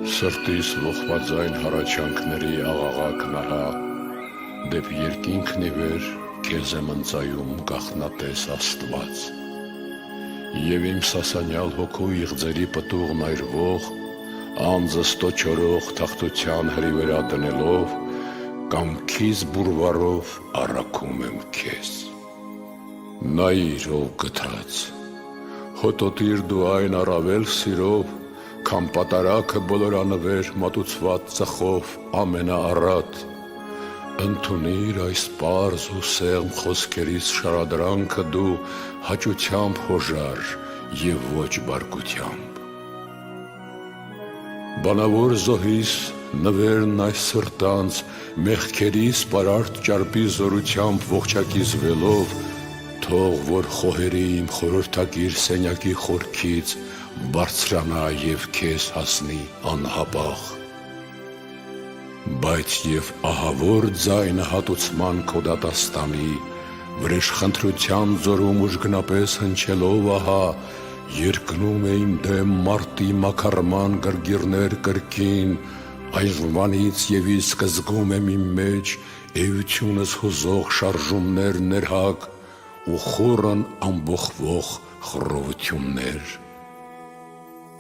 Սրտիս ողբաձայն հառաչանքների աղաղակ նահա, դեպ երկինքն ի վեր քեզ եմ ընծայում գաղտնատես Աստված։ Եվ իմ սասանյալ հոգու իղձերի պտուղն այրվող, անձս տոչորող թախտության հրիվերա դնելով, կամքիս բուրվարով առաքում եմ քեզ։ Նայիր ով գթած, հոտոտիր դու այն առավել սիրով, քան պատարագը բոլորանվեր մատուցված ծխով ամենաառատ, ընդունիր այս պարզ ու սեղմ խոսքերիս շարադրանքը դու հաճությամբ հոժար և ոչ բարկությամբ։ Բանավոր զոհիս նվերն այս սրտանց մեղքերիս պարարտ ճարպի զորությամբ ողջակիզվելով, թող որ խոհերի իմ խորհրդակիր սենյակի խորքից բարձրանա և քեզ հասնի անհապաղ։ Բայց և ահավոր ձայնը հատուցման քո դատաստանի, վրեժխնդրության ձորում ուժգնապես հնչելով ահա, երկնում է իմ դեմ մարտի մաքարման գրգիռներ կրկին, այժմվանից և իսկ զգում եմ իմ մեջ էությունս հուզող շարժումներ ներհակ ու խորն ամբոխվող խռովություններ։